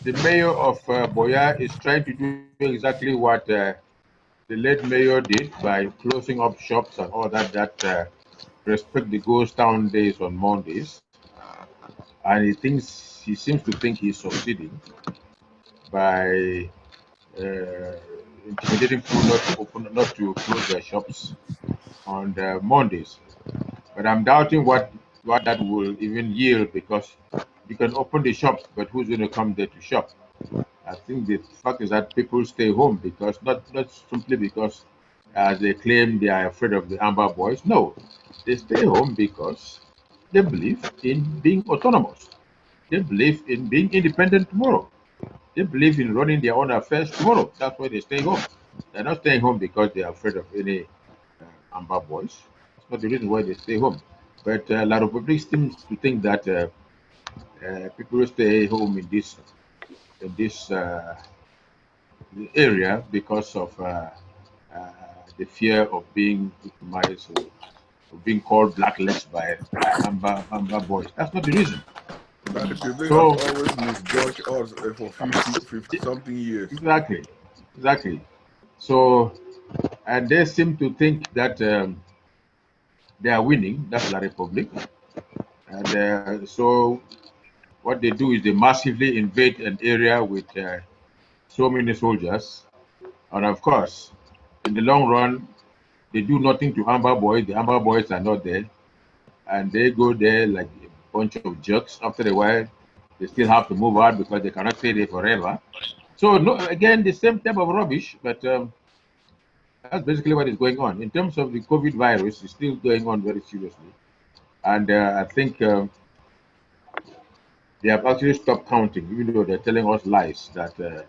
The mayor of Boya is trying to do exactly what the late mayor did by closing up shops and all that respect the ghost town days on Mondays. And he seems to think he's succeeding by uh, intimidating people not to close their shops on the Mondays. But I'm doubting what that will even yield because you can open the shops, but who's going to come there to shop? I think the fact is that people stay home because not simply because as they claim they are afraid of the Amber Boys. No, they stay home because they believe in being autonomous. They believe in being independent tomorrow. They believe in running their own affairs tomorrow. That's why they stay home. They're not staying home because they are afraid of any Amber Boys. It's not the reason why they stay home. But La Republique seems to think that people will stay home in this area because of uh, the fear of being victimized or being called blacklisted by Amber Boys. That's not the reason. But the public So have always misjudged us for 50 something years. exactly. So and they seem to think that they are winning. That's La Republique, and so what they do is they massively invade an area with so many soldiers, and of course, in the long run, they do nothing to Amber Boys. The Amber Boys are not there, and they go there like a bunch of jerks. After a while, they still have to move out because they cannot stay there forever. So no, again, the same type of rubbish, but that's basically what is going on. In terms of the COVID virus, it's still going on very seriously, and I think they have actually stopped counting, even though they're telling us lies that the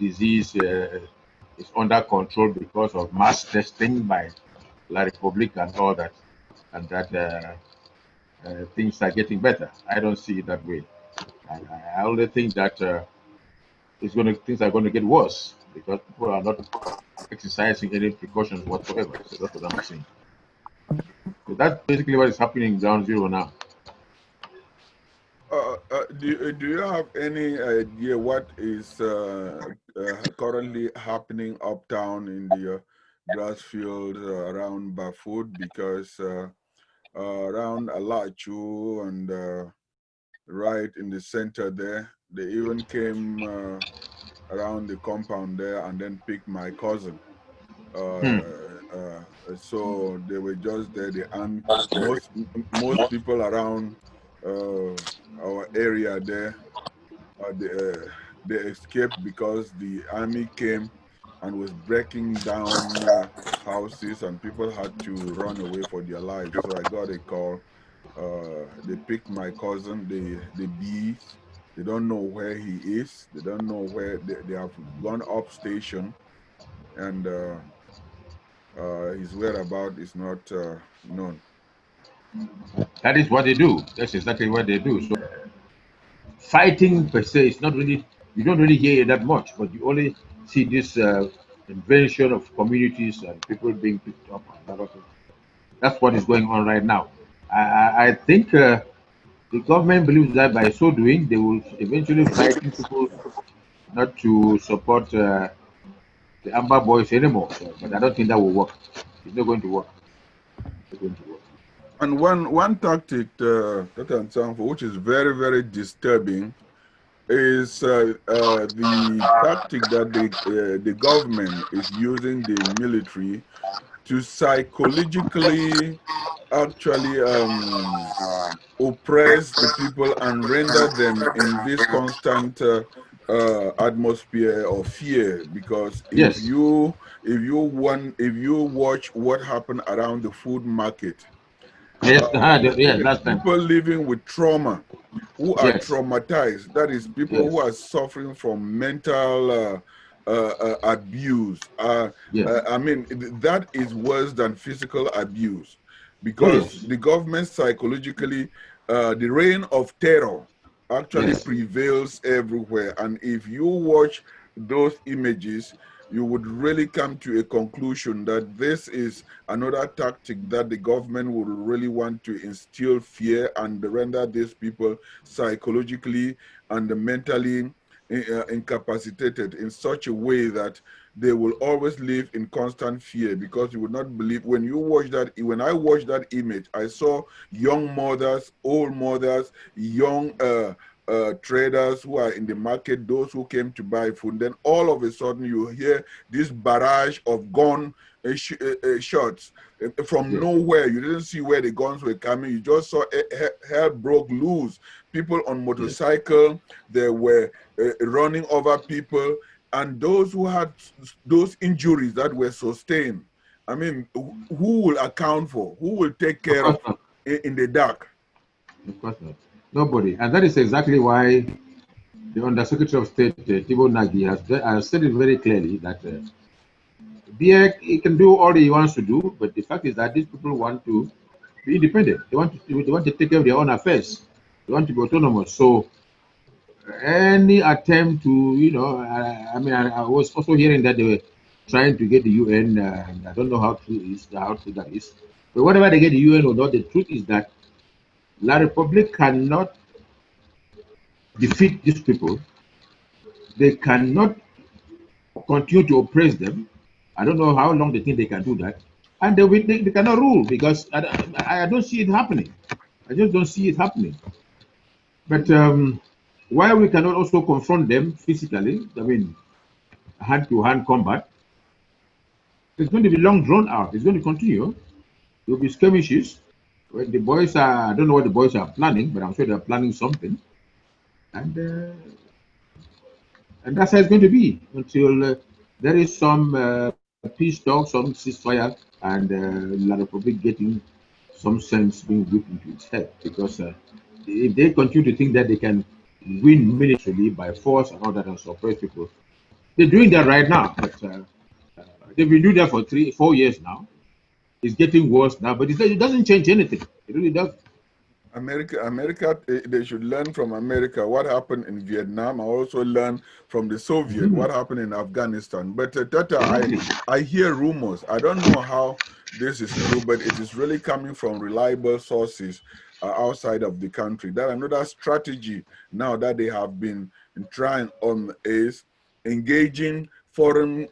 disease is under control because of mass testing by La Republique and all that, and that things are getting better. I don't see it that way. I only think that things are going to get worse because people are not exercising any precautions whatsoever. So that's what I'm saying. So that's basically what is happening in ground zero now. Do you have any idea what is currently happening uptown in the grass field around Bafut? Because around Alachu and right in the center there, they even came around the compound there and then picked my cousin. So they were just there. And most people around our area there, they escaped because the army came and was breaking down houses, and people had to run away for their lives. So I got a call. They picked my cousin, the bees. They don't know where he is. They don't know where they have gone up station, and his whereabouts is not known. That is what they do. That's exactly what they do. So fighting per se is not really, you don't really hear it that much, but you only see this invention of communities and people being picked up. And that's what is going on right now. I think the government believes that by so doing, they will eventually frighten people not to support the Amber Boys anymore. So, but I don't think that will work. It's not going to work. It's not going to work. And one tactic that I'm saying for, which is very, very disturbing, is the tactic that the government is using the military to psychologically actually oppress the people and render them in this constant atmosphere of fear. Because if Yes. you watch what happened around the food market, Yes. Yes. Last time. people living with trauma, who are Yes. traumatized, that is people who Yes. are suffering from mental abuse. Yes. I mean, that is worse than physical abuse, Oh because yes. the government psychologically, the reign of terror actually Yes. prevails everywhere. And if you watch those images, you would really come to a conclusion that this is another tactic that the government would really want to instill fear and render these people psychologically and mentally incapacitated in such a way that they will always live in constant fear. Because you would not believe, when I watched that image, I saw young mothers, old mothers, young traders who are in the market, those who came to buy food. Then all of a sudden you hear this barrage of gun shots from Yes. nowhere. You didn't see where the guns were coming. You just saw hell broke loose. People on Yes. motorcycle, they were running over people, and those who had those injuries that were sustained. I mean, who will account for? Who will take Of care course of not. in the dark? Of course not. Nobody. And that is exactly why the Undersecretary of State, Thibault Nagy, has said it very clearly that Biek, he can do all he wants to do, but the fact is that these people want to be independent. They want to take care of their own affairs. They want to be autonomous. So any attempt to, I mean, I was also hearing that they were trying to get the UN, and I don't know how true that is. But whatever they get the UN or not, the truth is that La Republique cannot defeat these people. They cannot continue to oppress them. I don't know how long they think they can do that. And they cannot rule because I don't see it happening. I just don't see it happening. But while we cannot also confront them physically, I mean, hand to hand combat, it's going to be long drawn out. It's going to continue. There will be skirmishes. When the boys are, I don't know what the boys are planning, but I'm sure they're planning something. And uh, and that's how it's going to be until there is some peace talk, some ceasefire, and La Republic getting some sense being whipped into its head. Because if they continue to think that they can win militarily by force and all that and suppress people, they're doing that right now. But they've been doing that for 3, 4 years now. It's getting worse now, but it doesn't change anything. It really does. America, they should learn from America what happened in Vietnam. I also learn from the Soviet Mhm. what happened in Afghanistan. But Tata, Exactly. I hear rumors. I don't know how this is true, but it is really coming from reliable sources outside of the country. That another strategy now that they have been trying on is engaging foreign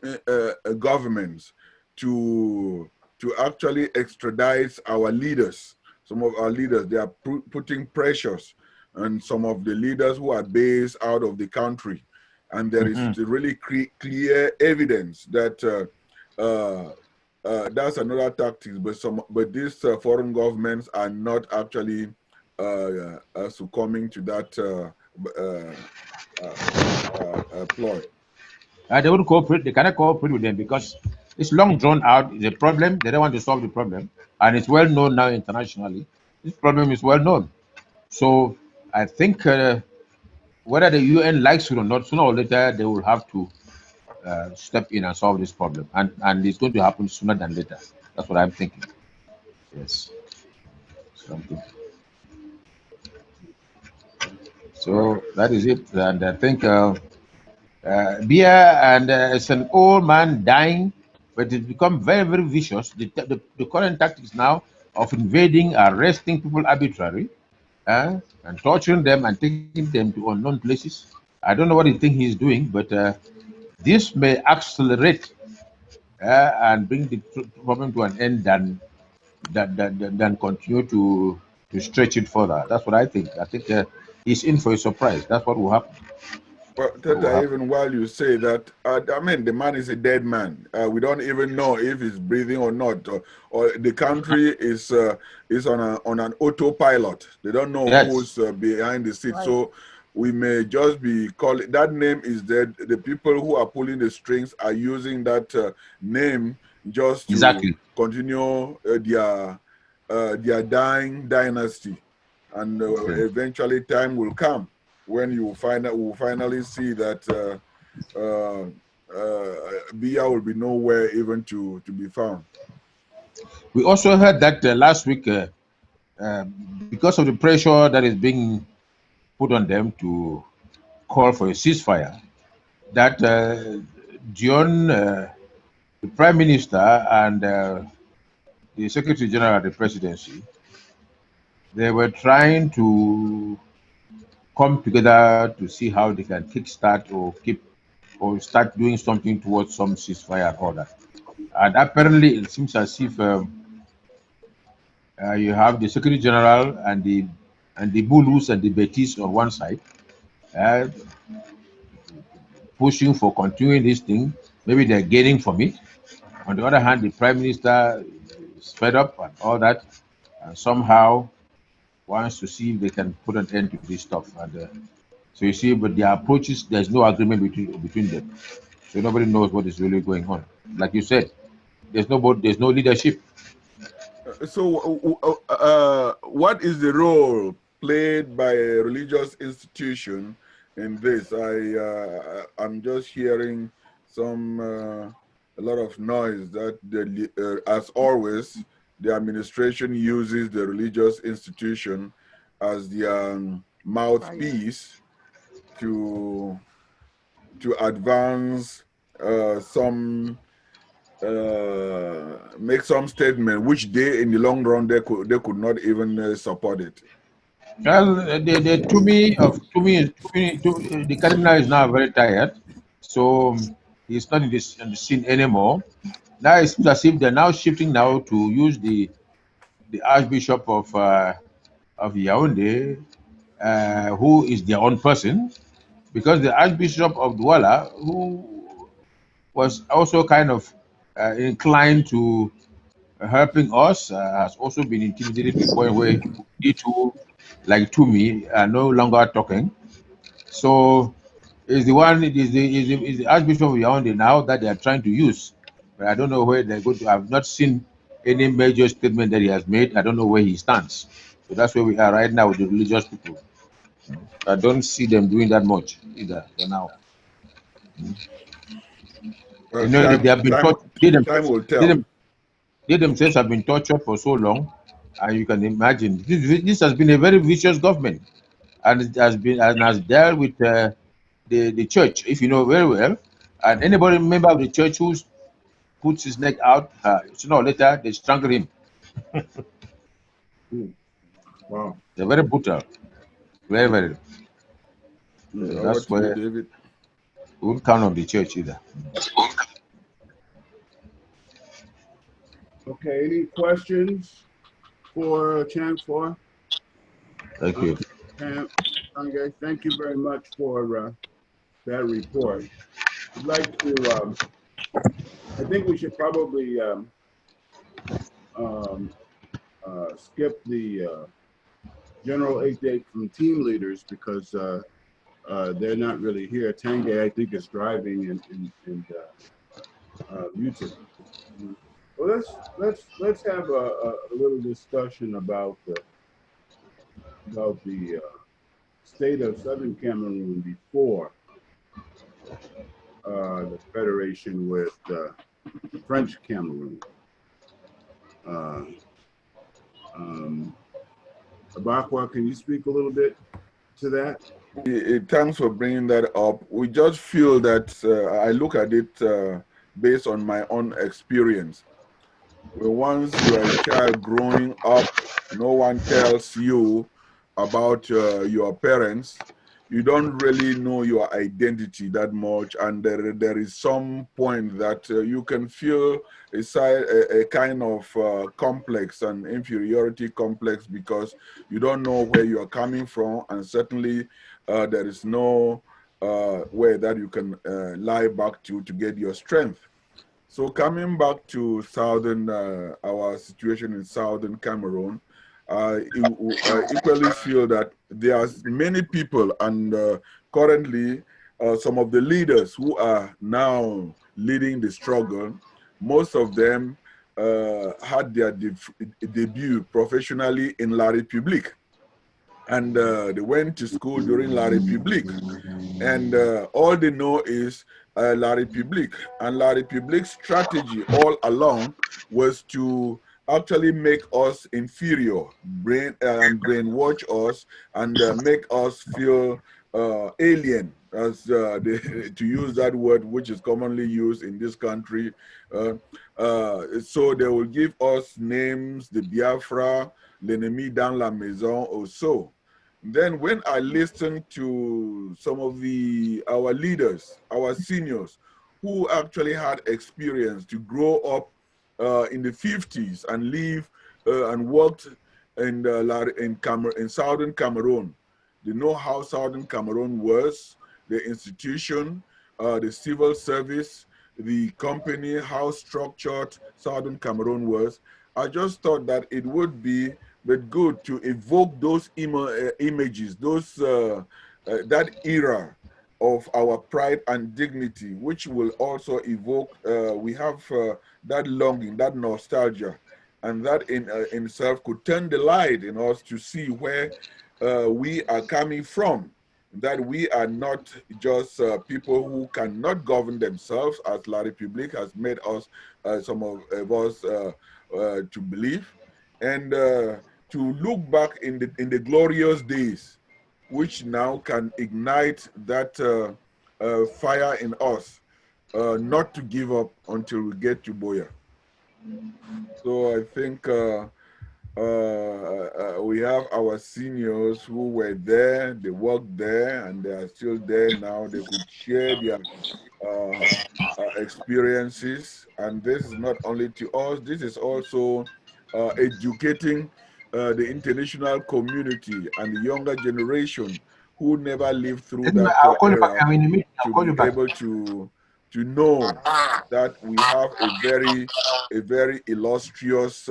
governments to actually extradite our leaders. Some of our leaders, they are putting pressures on some of the leaders who are based out of the country. And there is Hmm. really clear evidence that that's another tactic. But these foreign governments are not actually succumbing to that ploy. They won't cooperate. They cannot cooperate with them because It's long drawn out. It's a problem. They don't want to solve the problem, and it's well known now internationally. This problem is well known. So I think whether the UN likes it or not, sooner or later they will have to step in and solve this problem, and it's going to happen sooner than later. That's what I'm thinking. Yes. Something. So that is it, and I think beer and it's an old man dying, but it's become very, very vicious. The current tactics now of invading, arresting people arbitrarily, and torturing them and taking them to unknown places. I don't know what he think he's doing, but this may accelerate and bring the problem to an end than continue to stretch it further. That's what I think. I think he's in for a surprise. That's what will happen. Well, What will Tata, happen. even while you say that, I mean, the man is a dead man. We don't even know if he's breathing or not, or the country is on an autopilot. They don't know Yes, who's behind the seat, so we may just be calling that name is dead. The people who are pulling the strings are using that name just to exactly. continue their dying dynasty, and Okay. eventually time will come when you will finally see that Bia will be nowhere even to be found. We also heard that last week, because of the pressure that is being put on them to call for a ceasefire, that Dion, the Prime Minister, and the Secretary General of the Presidency, they were trying to come together to see how they can kickstart or start doing something towards some ceasefire and all that. And apparently, it seems as if you have the Secretary General and the Bulus and the Betis on one side, uh, pushing for continuing this thing. Maybe they're gaining from it. On the other hand, the Prime Minister is fed up and all that, and somehow wants to see if they can put an end to this stuff. And so you see, but their approaches, there's no agreement between them. So nobody knows what is really going on. Like you said, there's no leadership. So, what is the role played by a religious institution in this? I'm just hearing some a lot of noise that as always, the administration uses the religious institution as the mouthpiece to advance some make some statement which they in the long run they could not even support it. Well, the cardinal is now very tired, so he's not in the scene anymore. Now it seems as if they're now shifting now to use the Archbishop of Yaoundé, who is their own person, because the Archbishop of Douala, who was also kind of inclined to helping us, has also been intimidated to the point where he too, like Toomey, are no longer talking. So is the one is the Archbishop of Yaoundé now that they are trying to use. But I don't know where they're going to. I've not seen any major statement that he has made. I don't know where he stands. So that's where we are right now with the religious people. I don't see them doing that much either for now. You Well, know, they have been taught. time will They, tell. them, they themselves have been tortured for so long, and you can imagine this has been a very vicious government, and it has been and has dealt with the church, if you know very well, and anybody member of the church who puts his neck out, sooner or later they strangle him. Wow. They're very brutal, very very. Over That's to you, where David. we won't count on the church either. Okay, any questions for Chance 4? Thank you. Okay, thank you very much for that report. I'd like to, I think we should probably skip the general update from team leaders because they're not really here. Tange, I think, is driving, and muted. Well, let's have a little discussion about the state of Southern Cameroon before the federation with French Cameroon. Uh, um, Abakwa, can you speak a little bit to that? Thanks for bringing that up. We just feel that I look at it based on my own experience. Once you are a child growing up, no one tells you about your parents. You don't really know your identity that much, and there is some point that you can feel a kind of complex and inferiority complex because you don't know where you are coming from, and certainly there is no way that you can lie back to get your strength. So coming back to our situation in southern Cameroon, I equally feel that there are many people, and currently some of the leaders who are now leading the struggle, most of them had their debut professionally in La Republique. And they went to school during La Republique. And all they know is La Republique. And La Republique's strategy all along was to actually make us inferior, brainwash us, and make us feel alien, as to use that word which is commonly used in this country. So they will give us names, the Biafra, l'ennemi dans la maison, or so. Then when I listened to some of our leaders, our seniors, who actually had experience to grow up in the 50s and live and worked in southern Cameroon, they know how southern Cameroon was, the institution, the civil service, the company, how structured southern Cameroon was. I just thought that it would be good to evoke those images, that era of our pride and dignity, which will also evoke, we have that longing, that nostalgia, and that in itself could turn the light in us to see where we are coming from, that we are not just people who cannot govern themselves, as La Republique has made us, some of us, to believe, and to look back in the glorious days, which now can ignite that fire in us, not to give up until we get to Boya. So I think we have our seniors who were there, they worked there, and they are still there now. They could share their experiences, and this is not only to us, this is also educating the international community and the younger generation who never lived through that era to be able to know that we have a very illustrious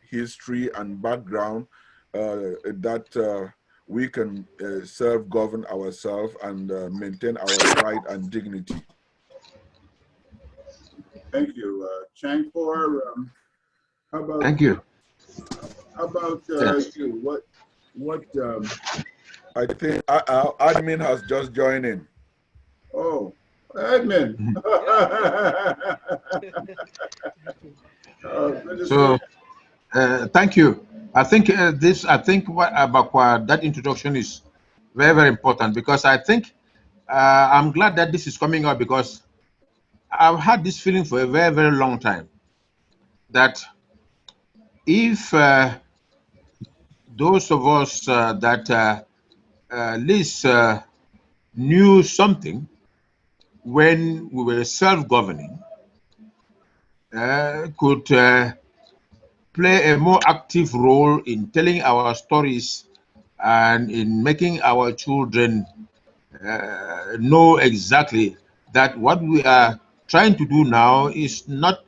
history and background that we can self-govern ourselves and maintain our pride and dignity. Thank you, Changfor. How about? Thank you. How about you? What? I think our admin has just joined in. Oh, admin. So, thank you. I think what about that introduction is very, very important, because I think I'm glad that this is coming out, because I've had this feeling for a very, very long time that if those of us that at least knew something when we were self-governing could play a more active role in telling our stories and in making our children know exactly that what we are trying to do now is not,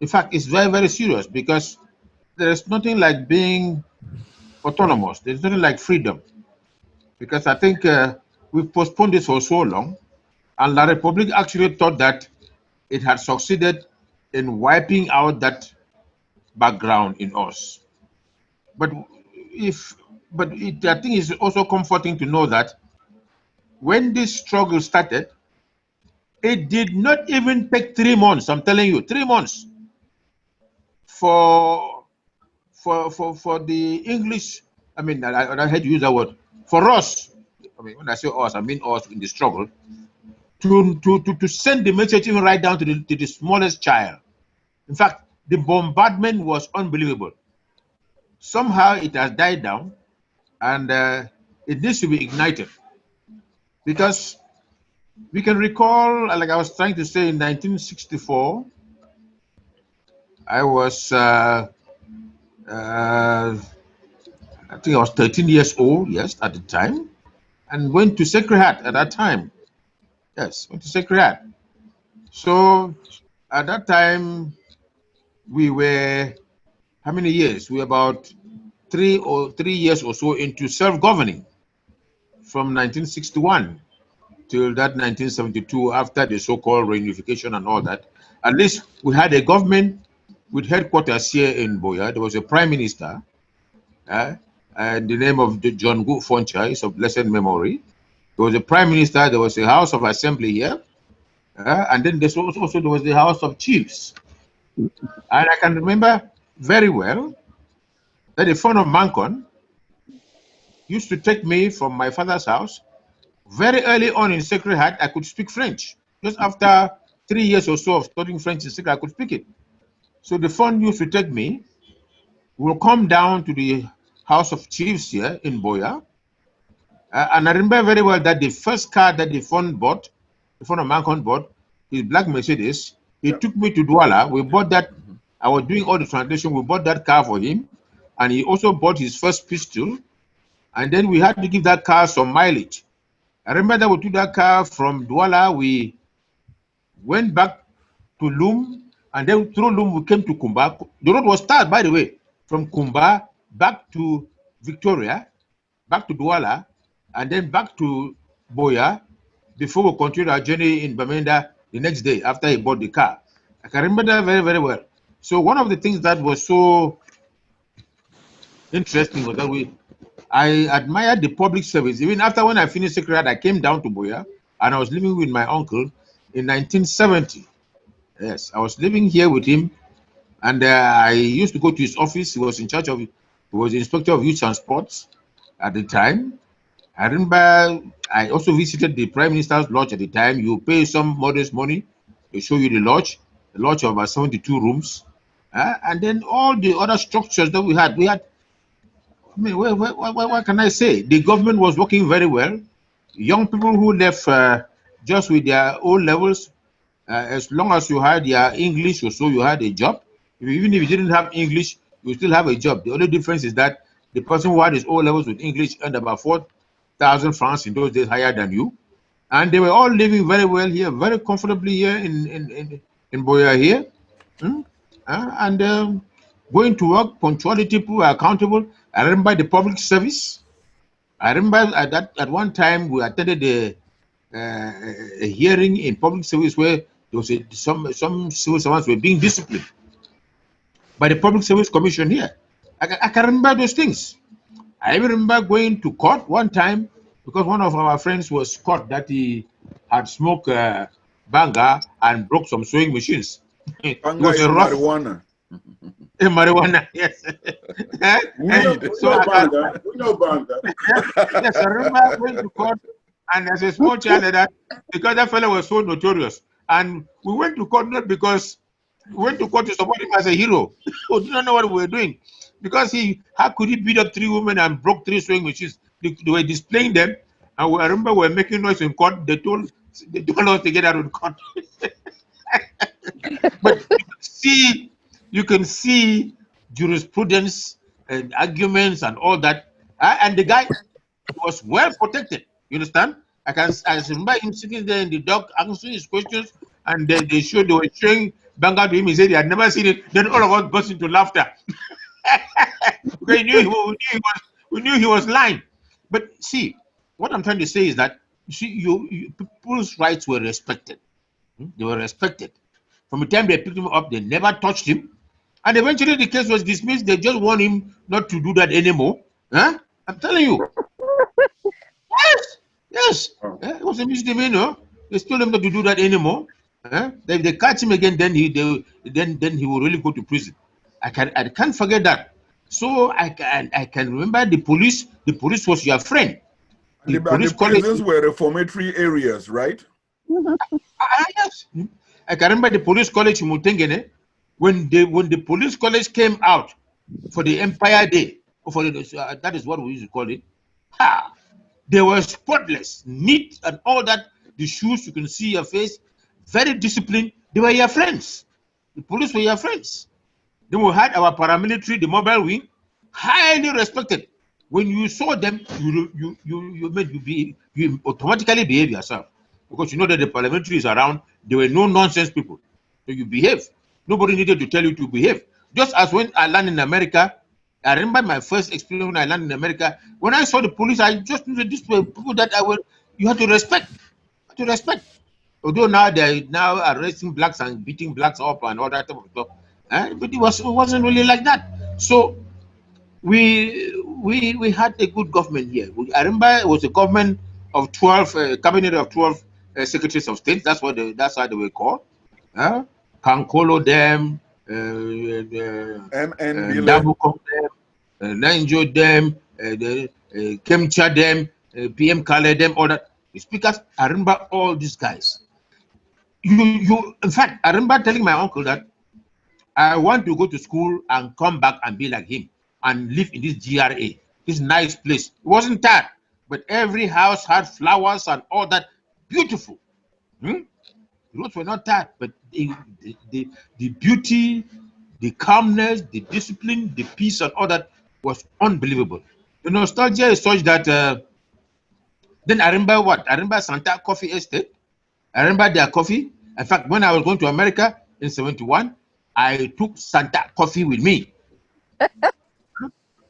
in fact, it's very, very serious, because there's nothing like being autonomous. There's nothing like freedom, because I think we've postponed this for so long, and La Republique actually thought that it had succeeded in wiping out that background in us. But I think it's also comforting to know that when this struggle started, it did not even take 3 months. I'm telling you, 3 months for the English. I mean, I had to use that word for us. I mean, when I say us, I mean us in the struggle to send the message even right down to the smallest child. In fact, the bombardment was unbelievable. Somehow it has died down, and it needs to be ignited, because we can recall, like I was trying to say, in 1964, I was, I think I was 13 years old, yes, at the time, and went to Sacred Heart at that time. Yes, went to Sacred Heart. So at that time, we were, how many years? We were about 3 years or so into self-governing from 1961 till that 1972, after the so-called reunification and all that. At least we had a government with headquarters here in Boya. There was a prime minister, and the name of John Gu Foncha is of blessed memory. There was a prime minister. There was a House of Assembly here, and then there was the House of Chiefs. And I can remember very well that the son of Mancon used to take me from my father's house. Very early on in Sacred Heart, I could speak French. Just after 3 years or so of studying French in Sacred Heart, I could speak it. So the fund used to take me. We'll come down to the House of Chiefs here in Boya. And I remember very well that the first car that the fund bought, the fund of Mancon bought, his black Mercedes. He took me to Douala. We bought that. I was doing all the translation. We bought that car for him. And he also bought his first pistol. And then we had to give that car some mileage. I remember that we took that car from Douala. We went back to Loum, and then through Loum we came to Kumba. The road was started, by the way, from Kumba back to Victoria, back to Douala, and then back to Boya before we continued our journey in Bamenda the next day after he bought the car. I can remember that very, very well. So one of the things that was so interesting was that I admired the public service. Even after when I finished Sacred Heart, I came down to Boya, and I was living with my uncle in 1970. Yes, I was living here with him, and I used to go to his office. He was in charge of, he was the inspector of youth and sports at the time. I remember I also visited the Prime Minister's lodge at the time. You pay some modest money to show you the lodge of about 72 rooms, and then all the other structures that we had. I mean, what can I say? The government was working very well. Young people who left just with their O levels, as long as you had your English or so, you had a job. Even if you didn't have English, you still have a job. The only difference is that the person who had his O levels with English earned about 4,000 francs in those days higher than you. And they were all living very well here, very comfortably here in Boya here. And going to work, punctuality, people were accountable. I remember the public service. I remember at one time we attended a hearing in public service where there was some civil servants were being disciplined by the Public Service Commission here. I can remember those things. I even remember going to court one time because one of our friends was caught that he had smoked banga and broke some sewing machines. Banga is marijuana. Marijuana, yes. We know Banga. Yes, I remember going to court, and as a small child, because that fellow was so notorious, and we went to court not because we went to court to support him as a hero. We didn't know what we were doing, because how could he beat up 3 women and broke 3 sewing machines? They were displaying them, and I remember we were making noise in court. They told us to get out of the court. But you can see jurisprudence and arguments and all that, and the guy was well protected. You understand? I remember him sitting there in the dock answering his questions, and they were showing Banga to him. He said he had never seen it. Then all of us burst into laughter. We knew he was lying. But see, what I'm trying to say is that people's rights were respected. They were respected. From the time they picked him up, they never touched him. And eventually the case was dismissed. They just warned him not to do that anymore. Huh? I'm telling you. Yes. Yes. It was a misdemeanor. They told him not to do that anymore. If they catch him again, then he will really go to prison. I can't forget that. So I can remember the police. The police was your friend. The prisons were reformatory areas, right? Yes. I can remember the police college in Mutengene. When the police college came out for the Empire Day, or for that is what we used to call it. They were spotless, neat, and all that. The shoes, you can see your face, very disciplined. They were your friends. The police were your friends. Then we had our paramilitary, the mobile wing, highly respected. When you saw them, you automatically behave yourself, because you know that the paramilitary is around. There were no nonsense people, so you behave. Nobody needed to tell you to behave. Just as when I landed in America, I remember my first experience when I landed in America. When I saw the police, I just knew that these were people that you had to respect. Although now they're now arresting blacks and beating blacks up and all that type of stuff, but it wasn't really like that. So we had a good government here. I remember it was a government of 12, cabinet of 12 secretaries of state. That's how they were called. Kankolo them, Dabuko them, Nanjo them, Kemcha them, PM Kale them, all that. The speakers, I remember all these guys. In fact, I remember telling my uncle that I want to go to school and come back and be like him and live in this GRA, this nice place. It wasn't that, but every house had flowers and all that. Beautiful. The roads were not that, but the beauty, the calmness, the discipline, the peace, and all that was unbelievable. The nostalgia is such that then I remember what? I remember Santa Coffee Estate. I remember their coffee. In fact, when I was going to America in 71, I took Santa Coffee with me.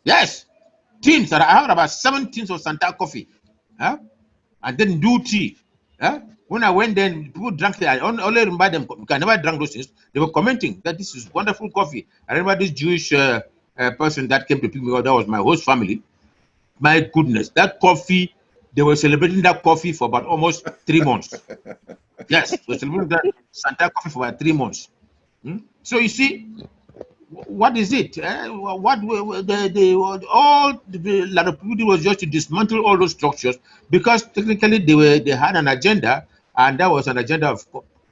Yes. Tins. I had about 7 tins of Santa Coffee. And then do tea. When I went there, people drank it. I only remember them. I never drank those things. They were commenting that this is wonderful coffee. I remember this Jewish person that came to pick me up. That was my host family. My goodness, that coffee, they were celebrating that coffee for about almost 3 months. Yes, we're celebrating that Santa Coffee for about 3 months. So you see, what is it? All the lot of people was just to dismantle all those structures, because technically they had an agenda, and that was an agenda of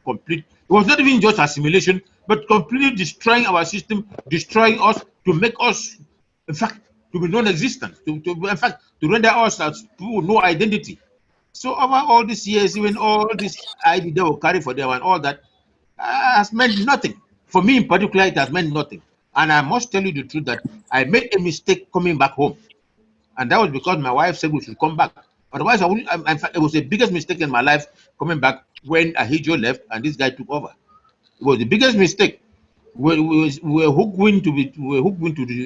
complete. It was not even just assimilation, but completely destroying our system, destroying us to make us, in fact, to be non-existent, in fact, to render us as people with no identity. So over all these years, even all this idea they will carry for them and all that has meant nothing. For me in particular, it has meant nothing. And I must tell you the truth that I made a mistake coming back home. And that was because my wife said we should come back. Otherwise, I wouldn't. In fact, it was the biggest mistake in my life coming back when Ahijo left and this guy took over. It was the biggest mistake. We were hooked into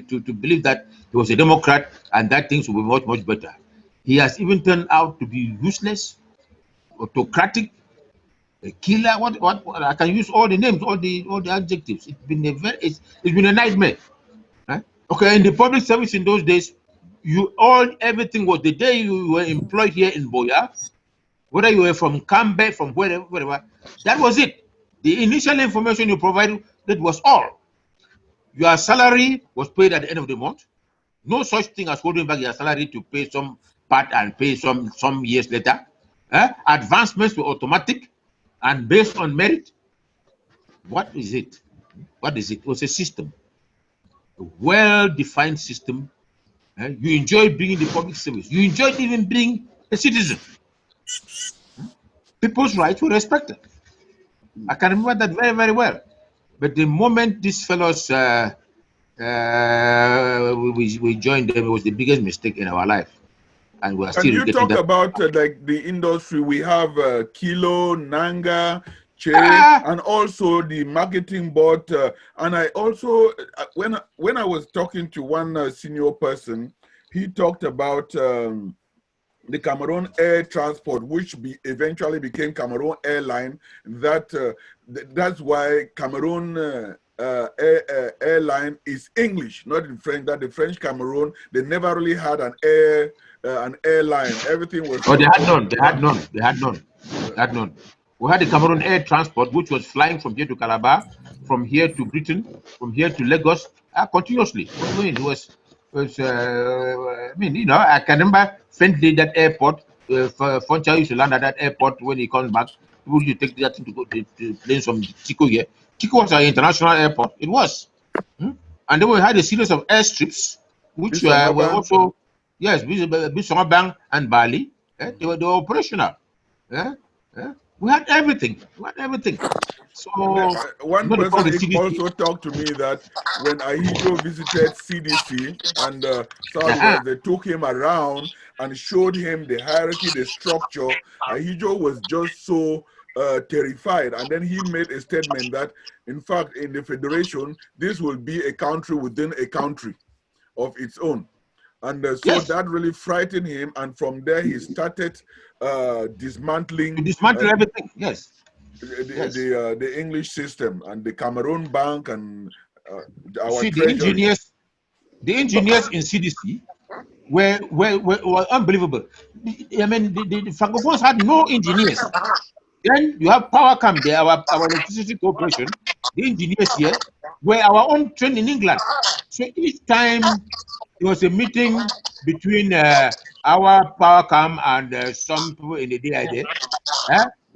to believe that he was a Democrat and that things will be much, much better. He has even turned out to be useless, autocratic, a killer. What I can use all the names, all the adjectives. It's been a nightmare. Okay, in the public service in those days, everything was the day you were employed here in Boya, whether you were from Cambe, from wherever, that was it. The initial information you provided, that was all. Your salary was paid at the end of the month. No such thing as holding back your salary to pay some part and pay some years later. Advancements were automatic and based on merit. What is it? What is it? It was a system, a well-defined system. You enjoyed being in the public service. You enjoyed even being a citizen. People's rights were respected. I can remember that very, very well. But the moment these fellows we joined them, it was the biggest mistake in our life. And we are still. Can you talk about like the industry? We have Kilo, Nanga, Che, and also the marketing board. And I also, when I was talking to one senior person, he talked about the Cameroon Air Transport, which eventually became Cameroon Airline. That's why Cameroon Airline is English, not in French. That the French Cameroon, they never really had an airline. Everything was. Oh, they had none. They had none. They had none. They had none. We had the Cameroon Air Transport, which was flying from here to Calabar, from here to Britain, from here to Lagos, continuously. I mean, I mean, you know, I can remember Fentley, that airport. Foncha used to land at that airport when he comes back. People used to take that thing to go to planes from Chico here. Chico was an international airport. It was. And then we had a series of airstrips, which were also, yes, Bisonga and Bali. They were operational. We had everything. We had everything. So one person also talked to me that when Ahijo visited CDC and Southwest, they took him around and showed him the hierarchy, the structure. Ahijo was just so terrified, and then he made a statement that, in fact, in the federation, this will be a country within a country of its own. And so that really frightened him, and from there he started dismantling everything. Yes. The English system and the Cameroon Bank and our treasury. The engineers in CDC were unbelievable. I mean, the Francophones had no engineers. Then you have Powercam there, our electricity corporation. The engineers here were our own trained in England. So each time there was a meeting between our Powercam and some people in the DID,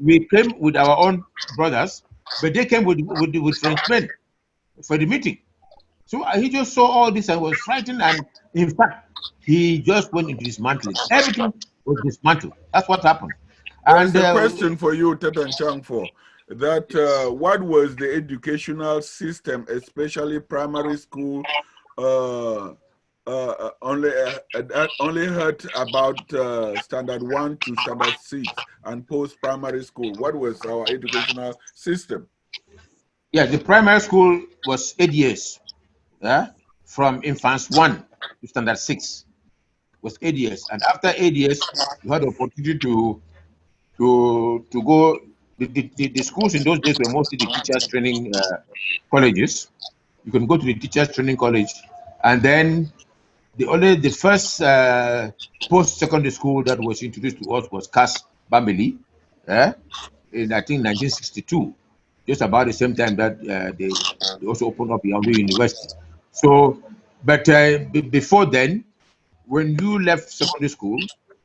we came with our own brothers, but they came with Frenchmen for the meeting. So he just saw all this and was frightened, and in fact, he just went into dismantling. Everything was dismantled. That's what happened. And a question for you, Tetan Chang, that what was the educational system, especially primary school, only heard about standard 1 to standard 6 and post-primary school. What was our educational system? Yeah, the primary school was 8 years. From infants 1 to standard 6 was 8 years. And after 8 years, you had the opportunity to go. The schools in those days were mostly the teachers training colleges. You can go to the teachers training college, and then the first post-secondary school that was introduced to us was CAS Bambili, in I think 1962, just about the same time that they also opened up Yaoundé University. So, but before then, when you left secondary school,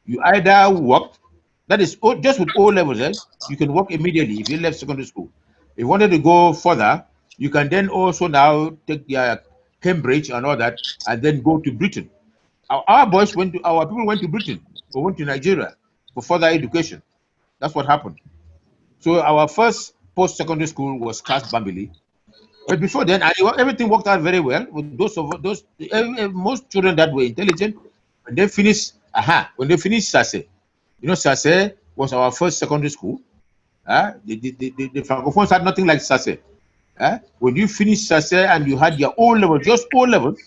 you either worked, that is just with O levels, you can work immediately if you left secondary school. If you wanted to go further, you can then also now take your Cambridge and all that, and then go to Britain. Our people went to Britain or went to Nigeria for further education. That's what happened. So our first post-secondary school was CAS Bambili. But before then, everything worked out very well with most children that were intelligent. When they finished SASE, SASE was our first secondary school. The Francophones had nothing like SASE. When you finished SASE and you had your O level, just O levels,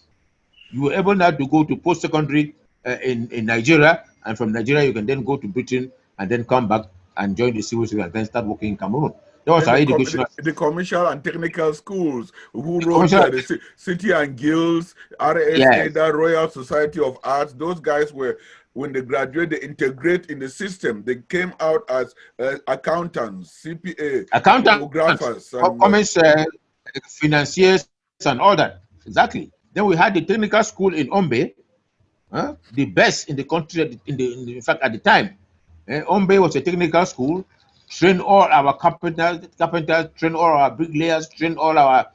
you were able now to go to post-secondary in Nigeria, and from Nigeria you can then go to Britain and then come back and join the civil service and then start working in Cameroon. That was our educational. The commercial and technical schools who wrote the City and Guilds, RSA, the Royal Society of Arts. Those guys were, when they graduate, they integrate in the system. They came out as accountants, CPA, photographers, comments, financiers, and all that. Exactly. Then we had the technical school in Ombe, the best in the country. In fact, at the time, Ombe was a technical school. Train all our carpenters, train all our bricklayers, train all our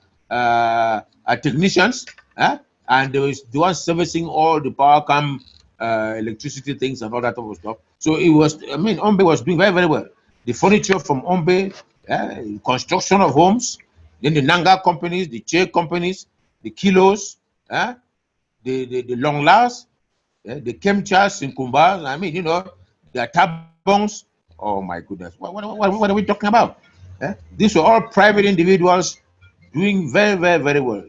technicians, and there was the one servicing all the Powercam electricity things and all that type of stuff. So it was, Ombe was doing very, very well. The furniture from Ombe, construction of homes, then the Nanga companies, the Che companies, the Kilos, the Long Last, the Kemchas in Kumba, the Tabongs. Oh my goodness! What are we talking about? These were all private individuals doing very, very, very well.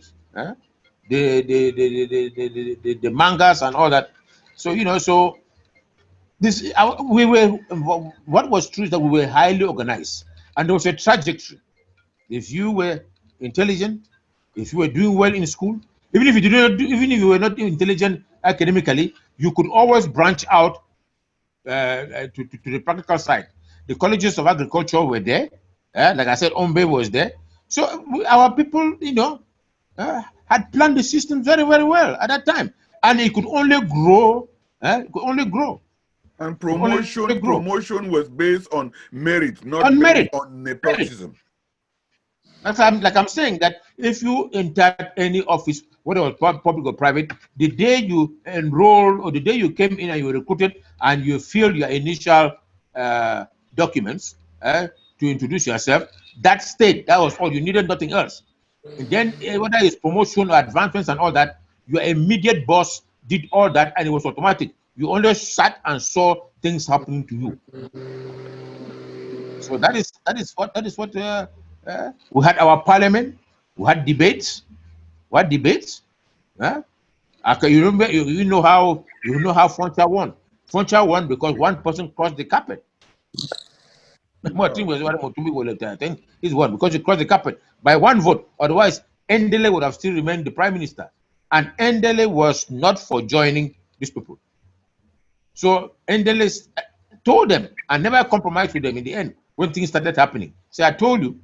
The mangas and all that. So so we were, what was true is that we were highly organized, and there was a trajectory. If you were intelligent, if you were doing well in school, even if you did not do, even if you were not intelligent academically, you could always branch out to the practical side. The colleges of agriculture were there. Like I said, Ombe was there. So our people, had planned the system very, very well at that time, and it could only grow. It could only grow. And Could only grow promotion was based on merit, not on based merit. on Merit. nepotism. Like I'm saying that if you entered any office, whether it was public or private, the day you enrolled or the day you came in and you were recruited and you filled your initial documents to introduce yourself, that was all you needed, nothing else. And then whether it's promotion or advancements and all that, your immediate boss did all that and it was automatic. You only sat and saw things happening to you. So that is what we had our parliament, we had debates. What debates? Okay, you remember? You know how Frontier won. Frontier won because one person crossed the carpet. I think he's won because he crossed the carpet by one vote. Otherwise, Endele would have still remained the prime minister, and Endele was not for joining these people. So Endele told them and never compromised with them in the end when things started happening. So I told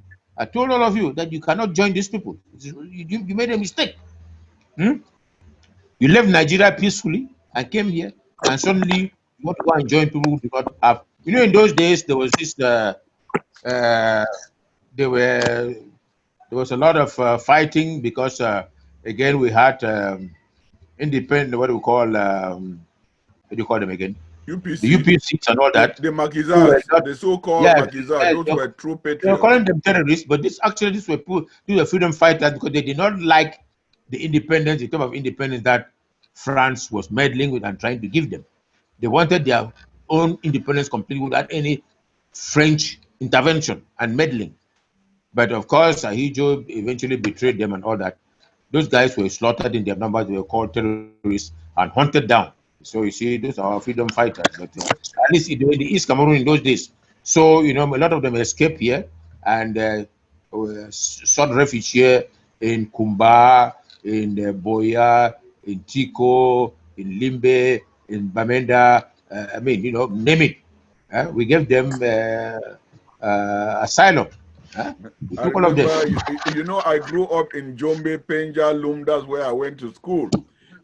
all of you that you cannot join these people. You made a mistake. You left Nigeria peacefully and came here, and suddenly you want to go and join people who do not have. In those days there was this. There was a lot of fighting because again we had independent. What do we call? What do you call them again? UPC. The UPCs and all that. The Makizas, the so-called Makizas, those were true patriots. They were calling them terrorists, but these were freedom fighters because they did not like the independence, the term of independence that France was meddling with and trying to give them. They wanted their own independence completely without any French intervention and meddling. But of course, Ahijo eventually betrayed them and all that. Those guys were slaughtered in their numbers. They were called terrorists and hunted down. So you see, those are our freedom fighters. But at least in the East Cameroon in those days. So a lot of them escaped here and sought refuge here in Kumba, in Boya, in Tico, in Limbe, in Bamenda. Name it. We gave them asylum. We I took all of them. remember, I grew up in Jombe, Penja, Lum. That's where I went to school.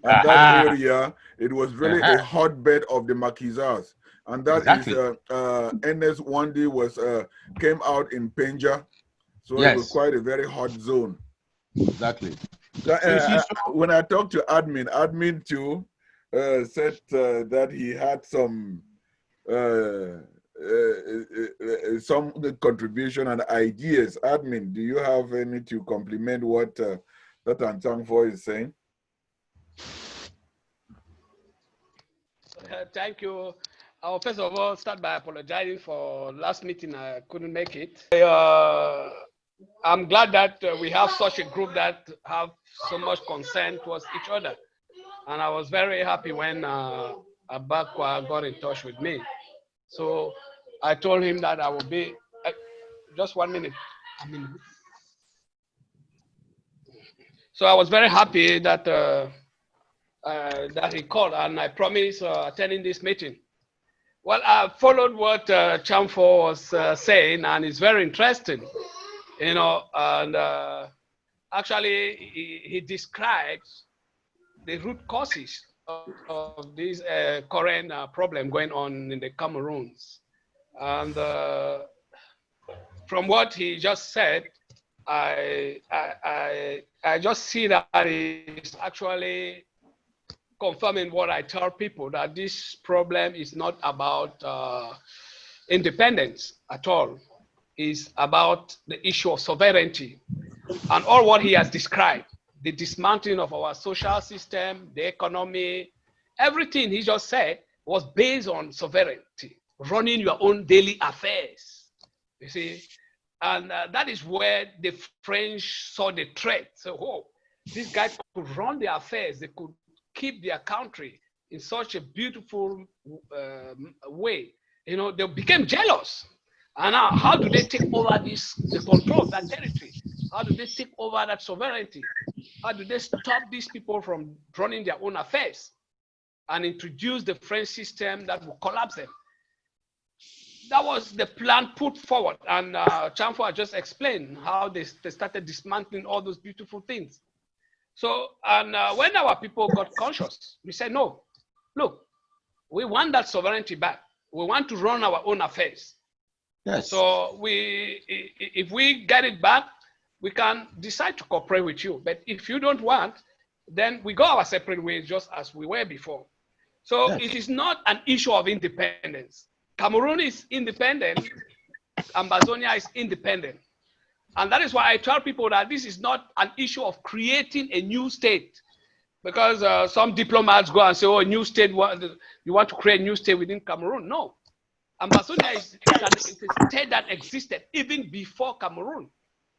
And that area, it was really a hotbed of the Makizas. And that Exactly. is NS Wandi came out in Penja. So it was quite a very hot zone. Exactly. When I talked to admin too said that he had some contribution and ideas. Admin, do you have any to complement what that Antangfo is saying? Thank you. I'll first of all start by apologizing for last meeting. I couldn't make it. I'm glad that we have such a group that have so much concern towards each other. And I was very happy when Abakwa got in touch with me. So I told him that I will be, just 1 minute. So I was very happy that that he called, and I promised attending this meeting. Well, I followed what Chamfo was saying, and it's very interesting, and actually he describes the root causes of this current problem going on in the Cameroons. And from what he just said, I just see that it's actually confirming what I tell people, that this problem is not about independence at all. It's about the issue of sovereignty and all what he has described, the dismantling of our social system, the economy, everything he just said was based on sovereignty, running your own daily affairs, you see. And that is where the French saw the threat. So, these guys could run their affairs, they could keep their country in such a beautiful way, you know, they became jealous. And now, how do they take over the control of that territory? How do they take over that sovereignty? How do they stop these people from running their own affairs and introduce the French system that will collapse them? That was the plan put forward. And Chamfo just explained how they started dismantling all those beautiful things. So, and when our people got conscious, we said, no, look, we want that sovereignty back. We want to run our own affairs. Yes. So if we get it back, we can decide to cooperate with you. But if you don't want, then we go our separate ways just as we were before. So Yes. it is not an issue of independence. Cameroon is independent, Ambazonia is independent. And that is why I tell people that this is not an issue of creating a new state. Because some diplomats go and say, oh, a new state, you want to create a new state within Cameroon. No. Ambazonia is a state that existed even before Cameroon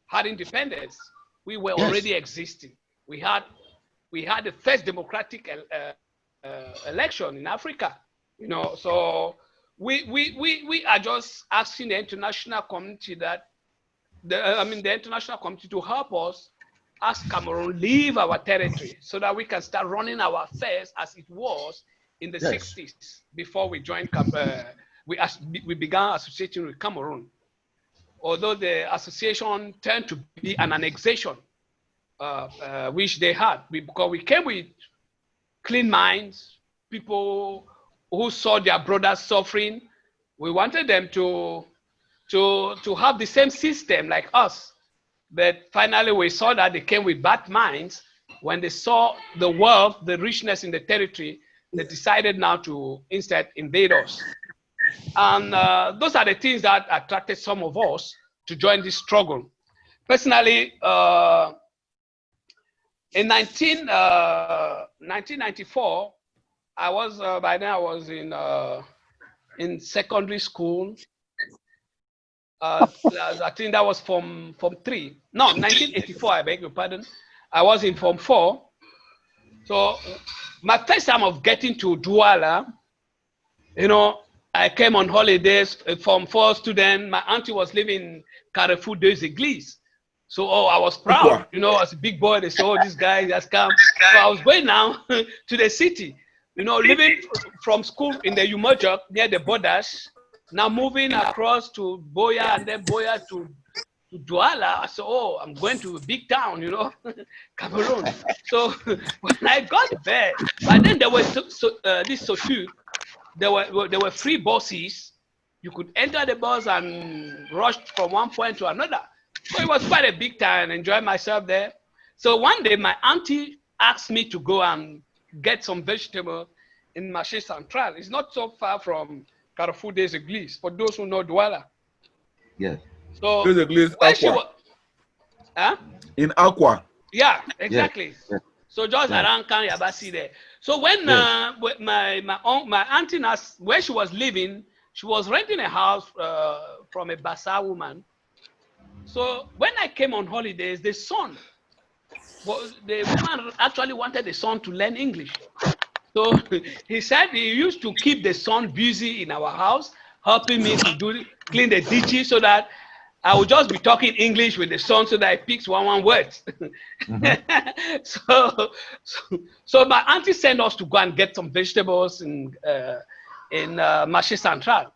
had independence. We were already existing. We had the first democratic election in Africa. You know, so we are just asking the international community that the international community to help us as Cameroon leave our territory so that we can start running our affairs as it was in the 60s before we joined. We began associating with Cameroon, although the association turned to be an annexation, which they had, because we came with clean minds, people who saw their brothers suffering. We wanted them to have the same system like us. But finally, we saw that they came with bad minds. When they saw the wealth, the richness in the territory, they decided now to instead invade us. And those are the things that attracted some of us to join this struggle. Personally, in 1994, I was by then I was in secondary school. I think that was Form 3. No, 1984, I beg your pardon. I was in Form 4. So my first time of getting to Douala, you know, I came on holidays, Form 4 student. My auntie was living in Carrefour des Églises. So, I was proud, you know, as a big boy. They said, oh, this guy has come. So I was going now to the city, you know, living from school in the Umojok near the borders. Now moving across to Boya and then Boya to Douala. I said, oh, I'm going to a big town, you know, Cameroon. So when I got there, but then there was this Sotu, there were free buses. You could enter the bus and rush from one point to another. So it was quite a big time, enjoy myself there. So one day my auntie asked me to go and get some vegetable in Marché Central. It's not so far from Carrefour des Églises, for those who know Douala. Yes. So des Églises, Aqua. In Aqua. Yeah, exactly. Yes. So just around Kan Yabasi there. So when my auntie asked where she was living, she was renting a house from a Bassa woman. So when I came on holidays, the woman actually wanted the son to learn English. So he said he used to keep the son busy in our house, helping me to clean the ditches so that I would just be talking English with the son so that he picks one word. Mm-hmm. So my auntie sent us to go and get some vegetables in Marché Central.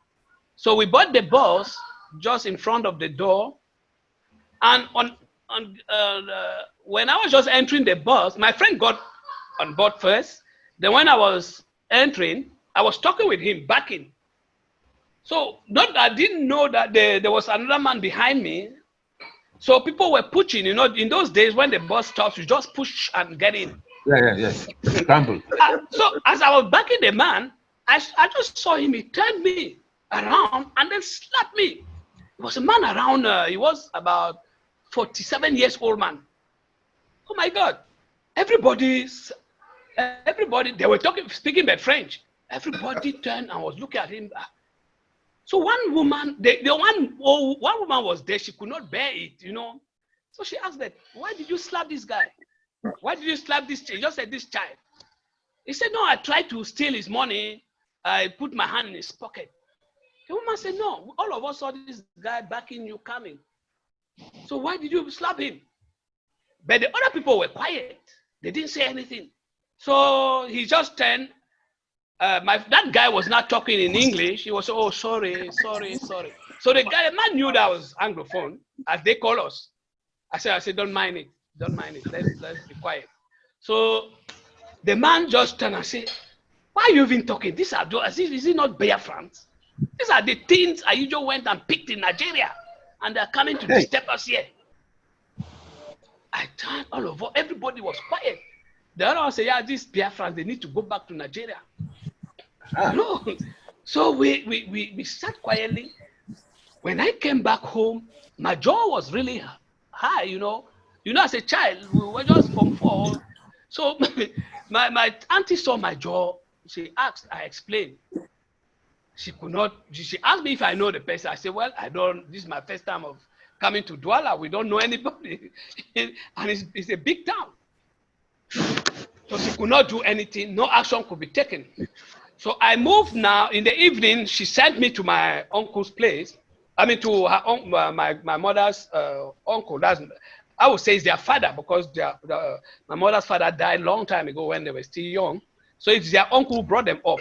So we bought the bus just in front of the door. And when I was just entering the bus, my friend got on board first. Then when I was entering, I was talking with him, backing. So I didn't know that there was another man behind me. So people were pushing, you know, in those days when the bus stops, you just push and get in. Yes. Campbell. So as I was backing the man, I just saw him, he turned me around and then slapped me. It was a man around, he was about 47 years old man. Oh my God. Everybody, they were speaking bad French. Everybody turned and was looking at him. So one woman, one woman was there, she could not bear it, you know. So she asked that, why did you slap this guy? Why did you slap this child? He just said this child. He said, no, I tried to steal his money. I put my hand in his pocket. The woman said, no, all of us saw this guy backing you coming. So why did you slap him? But the other people were quiet. They didn't say anything. So he just turned. That guy was not talking in English. He was, oh, sorry. So the man knew that I was Anglophone, as they call us. I said, don't mind it. Let's be quiet. So the man just turned and said, why are you even talking? Is it not Biafrans? These are the things I usually went and picked in Nigeria, and they're coming to disturb us here. I turned all over. Everybody was quiet. The other one said, yeah, these Biafrans, they need to go back to Nigeria. No. So we sat quietly. When I came back home, my jaw was really high, you know. As a child, we were just from 4. So my auntie saw my jaw. She asked, I explained. She could not, she asked me if I know the person. I said, well, I don't, this is my first time of coming to Douala. We don't know anybody. And it's a big town. So she could not do anything. No action could be taken. So I moved now. In the evening, she sent me to my uncle's place. To her, my mother's uncle. I would say it's their father, because my mother's father died a long time ago when they were still young. So it's their uncle who brought them up.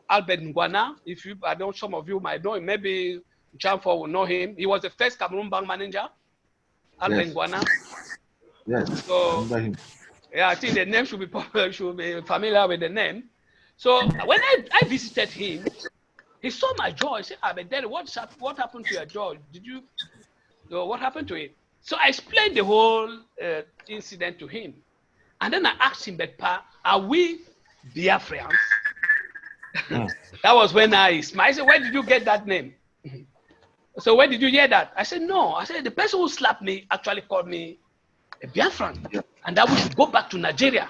Albert Ngwana, some of you might know him. Maybe Chamfo will know him. He was the first Cameroon bank manager, Albert Ngwana. Yes. So, yeah, I think the name should be popular, should be familiar with the name. So when I visited him, he saw my jaw. He said, but Daddy, what happened to your jaw? What happened to it? So I explained the whole incident to him. And then I asked him, but Pa, are we Biafrans? That was when I smiled. I said, where did you get that name? So where did you hear that? I said, no. I said, the person who slapped me actually called me a Biafran, and that we should go back to Nigeria.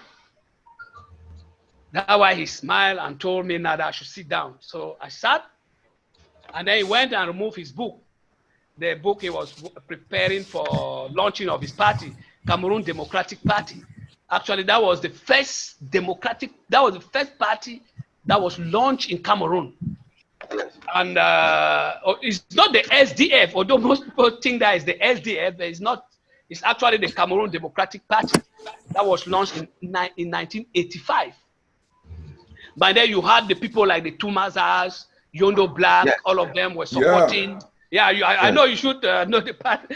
That's why he smiled and told me now that I should sit down. So I sat, and then he went and removed his book. The book he was preparing for launching of his party, Cameroon Democratic Party. Actually, that was the first party that was launched in Cameroon. And it's not the SDF, although most people think that is the SDF, but it's not. It's actually the Cameroon Democratic Party that was launched in 1985. By then you had the people like the Tumazas, Yondo Black, all of them were supporting. I know you should know the party.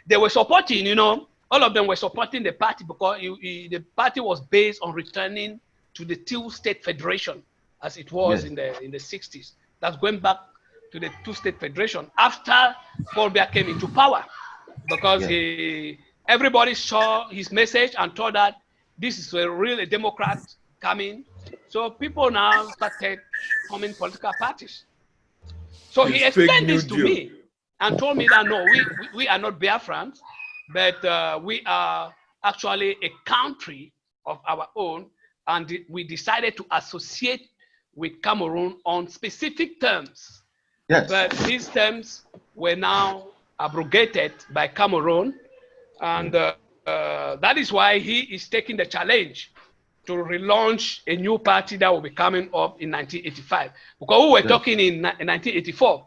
They were supporting, all of them were supporting the party, because the party was based on returning to the two-state federation as it was in the 60s. That's going back to the two-state federation after Paul Biya came into power, because everybody saw his message and thought that this is a real Democrat coming. So people now started forming political parties. So he explained this to me and told me that no, we are not Biafrans, but we are actually a country of our own, and we decided to associate with Cameroon on specific terms. Yes. But these terms were now abrogated by Cameroon, and that is why he is taking the challenge to relaunch a new party that will be coming up in 1985. Because we were talking in 1984.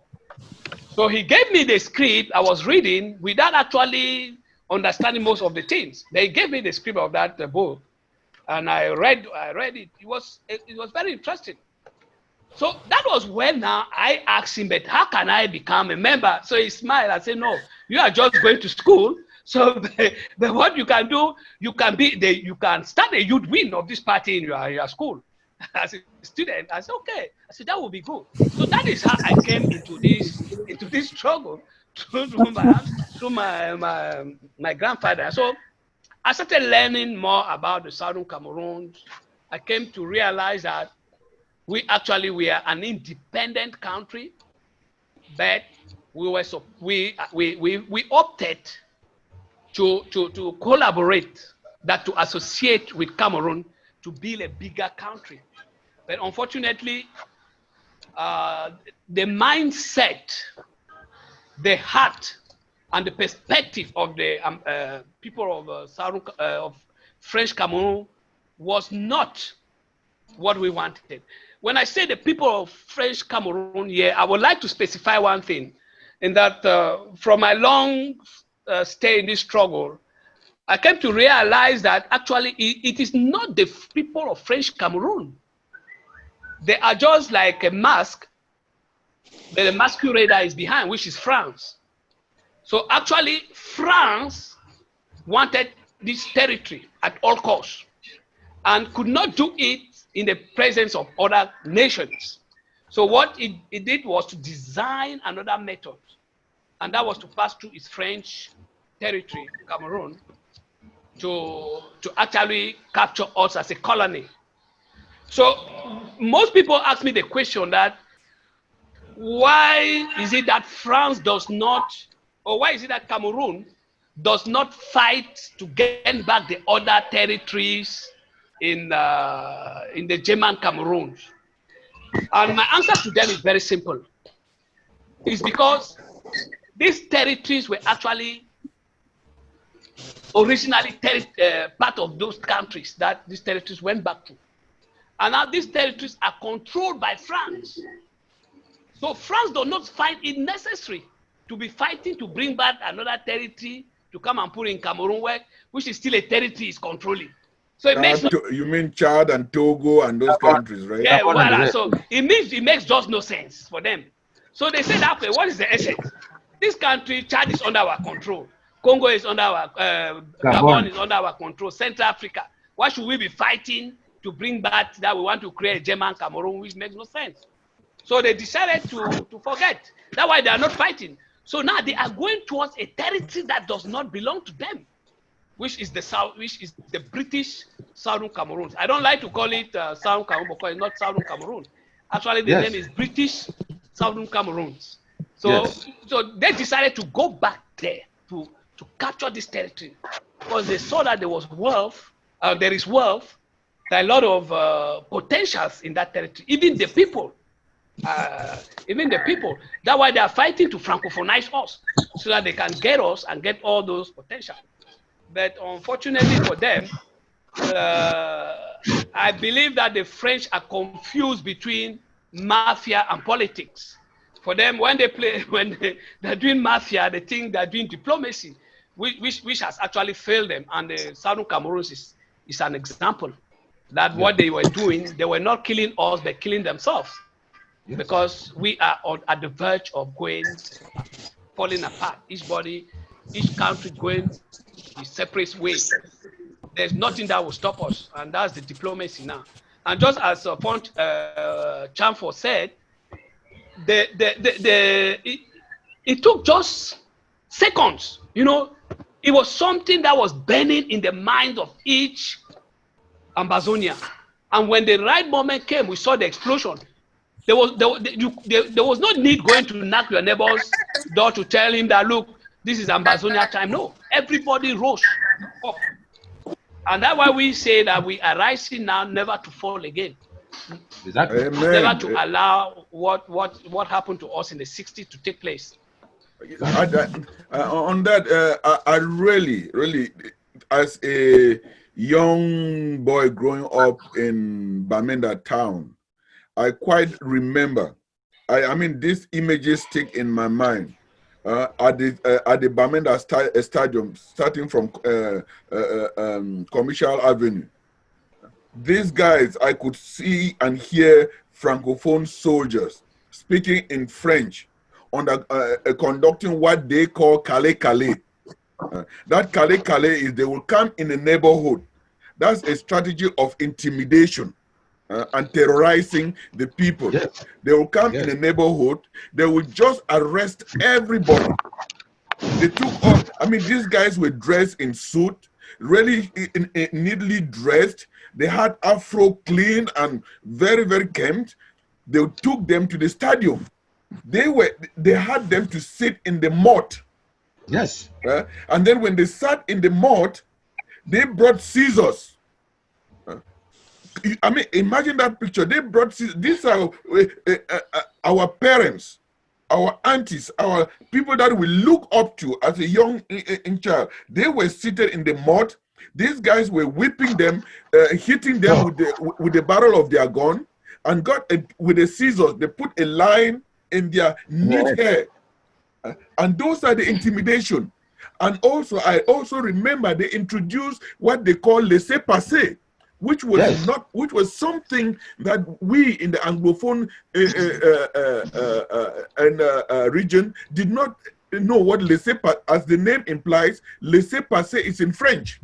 So he gave me the script I was reading without actually understanding most of the things. They gave me the script of that book, and I read it. It was very interesting. So that was when now I asked him, but how can I become a member? So he smiled. I said, no, you are just going to school. So but what you can do, you can start a youth wing of this party in your school. As a student, I said, okay. I said, that would be good. So that is how I came into this struggle through my grandfather. So I started learning more about the Southern Cameroon. I came to realize that we are an independent country, but we opted to collaborate, to associate with Cameroon to build a bigger country. But unfortunately, the mindset, the heart, and the perspective of the people of French Cameroon was not what we wanted. When I say the people of French Cameroon here, I would like to specify one thing, in that from my long stay in this struggle, I came to realize that actually it is not the people of French Cameroon. They are just like a mask that the masquerader is behind, which is France. So actually, France wanted this territory at all costs and could not do it in the presence of other nations. So what it did was to design another method, and that was to pass through its French territory, Cameroon, to actually capture us as a colony. So most people ask me the question that why is it that France does not, or why is it that Cameroon does not fight to gain back the other territories in the German Cameroons? And my answer to them is very simple. It's because these territories were actually originally part of those countries that these territories went back to. And now these territories are controlled by France. So France does not find it necessary to be fighting to bring back another territory to come and put in Cameroon, which is still a territory is controlling. So it makes you mean Chad and Togo and those countries, right? Yeah, well, so it makes just no sense for them. So they said, okay, what is the essence? This country, Chad is under our control. Congo is under our, Gabon is under our control. Central Africa. Why should we be fighting to bring back that we want to create a German Cameroon, which makes no sense? So they decided to forget. That's why they are not fighting. So now they are going towards a territory that does not belong to them, which is the British Southern Cameroon. I don't like to call it Southern Cameroon because it's not Southern Cameroon. Actually, the name is British Southern Cameroons. So, so they decided to go back there to capture this territory because they saw that there was wealth, there is wealth, there are a lot of potentials in that territory. Even the people. That's why they are fighting to francophonize us so that they can get us and get all those potential. But unfortunately for them, I believe that the French are confused between mafia and politics. For them, when they're doing mafia, they think they're doing diplomacy, which has actually failed them. And the Southern Cameroons is an example that what they were doing, they were not killing us, they're killing themselves. Because we are at the verge of falling apart. Each country going its separate way. There's nothing that will stop us, and that's the diplomacy now. And just as Chamfo said, it took just seconds. You know, it was something that was burning in the mind of each Ambazonian. And when the right moment came, we saw the explosion. There was no need going to knock your neighbor's door to tell him that, look, this is Ambazonia time. No, everybody rose up. And that's why we say that we are rising now, never to fall again. Exactly. Never to allow what happened to us in the 60s to take place. On that, I really, as a young boy growing up in Bamenda town, I quite remember. I mean, these images stick in my mind. At the Bamenda Stadium, starting from Commercial Avenue. These guys, I could see and hear Francophone soldiers speaking in French, conducting what they call Calais. That Calais is they will come in a neighborhood. That's a strategy of intimidation. And terrorizing the people. Yes. They will come in a neighborhood, they will just arrest everybody. They took off, I mean, these guys were dressed in suit, really neatly dressed. They had afro clean and very, very kempt. They took them to the stadium. They had them to sit in the mud. Yes. And then when they sat in the mud, they brought scissors. I mean, imagine that picture. They brought, these are our parents, our aunties, our people that we look up to as a young child. They were seated in the mud These guys were whipping them, hitting them with the barrel of their gun, and with the scissors, they put a line in their neat hair. And those are the intimidation. And also, I also remember they introduced what they call laissez-passer, which was which was something that we in the Anglophone region did not know what laissez-passer, as the name implies, laissez-passer is in French.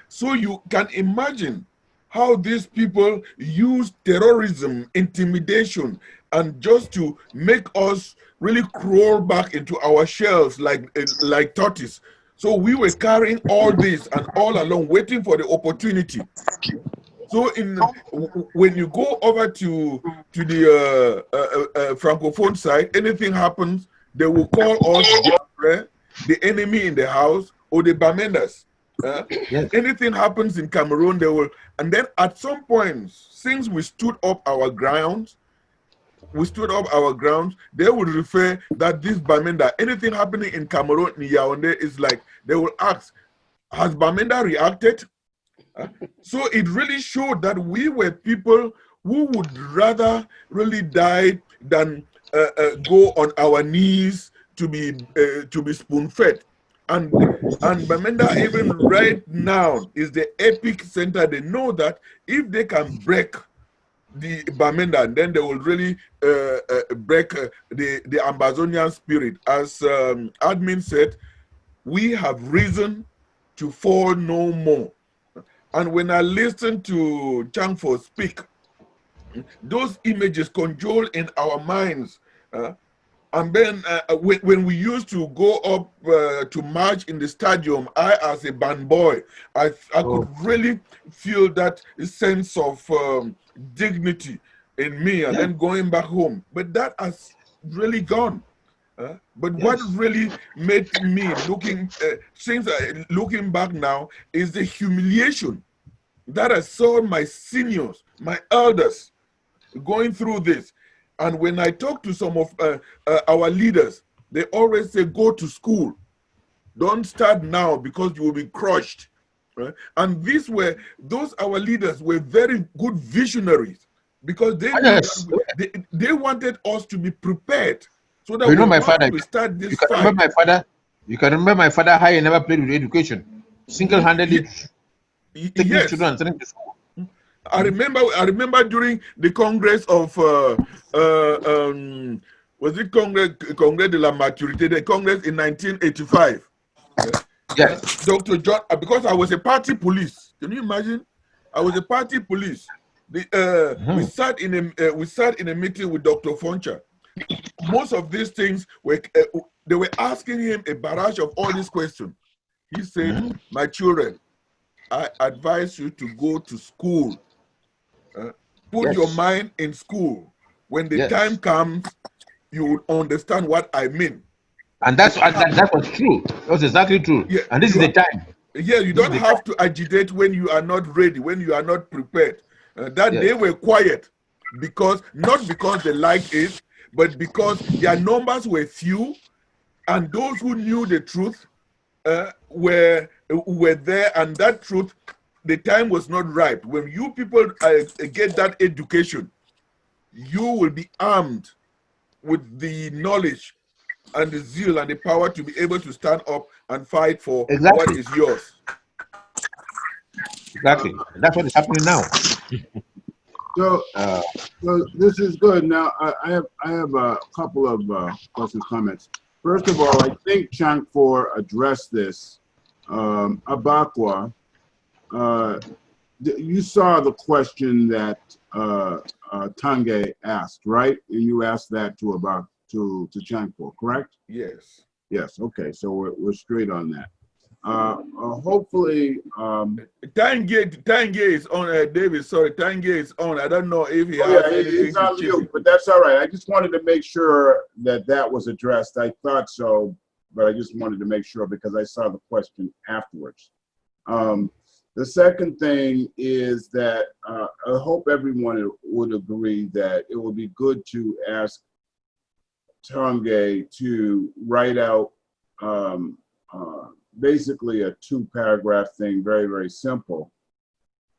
So you can imagine how these people use terrorism, intimidation, and just to make us really crawl back into our shells like tortoise. So we were carrying all this and all along waiting for the opportunity. So when you go over to the Francophone side, anything happens, they will call us the enemy in the house or the Bamendas. Anything happens in Cameroon, they will, and then at some point, since we stood up our grounds, they would refer that this Bamenda, anything happening in Cameroon, in Yaoundé, is like, they will ask, has Bamenda reacted? So it really showed that we were people who would rather really die than go on our knees to be spoon-fed. And Bamenda, even right now, is the epic center. They know that if they can break the Bamenda, then they will really break the Amazonian spirit. As admin said, we have reason to fall no more. And when I listen to Changfo speak, those images conjure in our minds. And then when we used to go up to march in the stadium, I, as a band boy, I could really feel that sense of dignity in me, and then going back home. But that has really gone. But what really made me looking back now is the humiliation that I saw my seniors, my elders, going through this. And when I talk to some of our leaders, they always say, go to school. Don't start now because you will be crushed. Right? And our leaders were very good visionaries, because they they wanted us to be prepared. So that my father, we start this you can fight. remember my father, how he never played with education. Single-handedly taking children and sending to school. I remember during the Congress of was it Congrès de la Maturité, the Congress in 1985. Yes. Dr. John, because I was a party police. Can you imagine? I was a party police. We sat in a meeting with Dr. Foncha. Most of these things were they were asking him a barrage of all these questions. He said, "My children, I advise you to go to school. Put your mind in school. When the time comes, you will understand what I mean." And that was true. That was exactly true. Yeah, and this is the time. Yeah, you don't have to agitate when you are not ready, when you are not prepared. They were quiet not because they liked it, but because their numbers were few, and those who knew the truth were there, and that truth, the time was not ripe. When you people get that education, you will be armed with the knowledge and the zeal and the power to be able to stand up and fight for what is yours. Exactly. That's what is happening now. So this is good. Now I have a couple of questions, comments. First of all, I think Changfor addressed this. Abakwa, you saw the question that Tange asked, right? You asked that to Changfor, correct? Yes. Yes. Okay. So we're straight on that. Hopefully, Tange is on. David, sorry, Tange is on. I don't know if he has anything it's on to you, but that's all right. I just wanted to make sure that was addressed. I thought so, but I just wanted to make sure because I saw the question afterwards. The second thing is that I hope everyone would agree that it would be good to ask Tange to write out basically a 2-paragraph thing, very, very simple,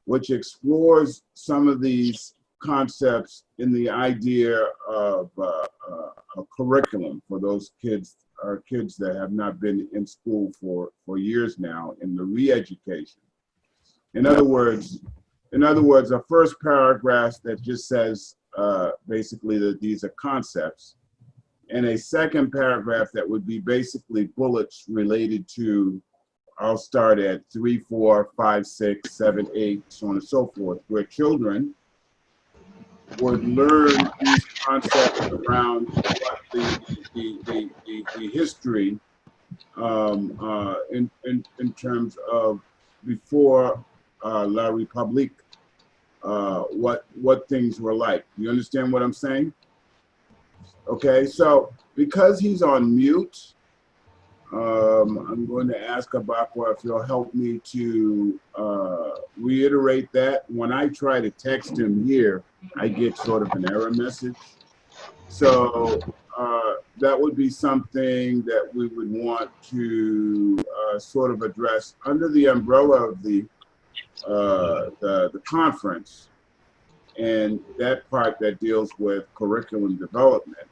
which explores some of these concepts in the idea of a curriculum for those kids that have not been in school for years now, in the re-education. In other words, a first paragraph that just says basically that these are concepts, and a second paragraph that would be basically bullets related to, I'll start at 3, 4, 5, 6, 7, 8, so on and so forth, where children would learn these concepts around what the history in terms of before La Republique, what things were like. You understand what I'm saying? Okay, so because he's on mute, I'm going to ask Abakwa if he'll help me to reiterate that. When I try to text him here, I get sort of an error message. So that would be something that we would want to sort of address under the umbrella of the conference, and that part that deals with curriculum development.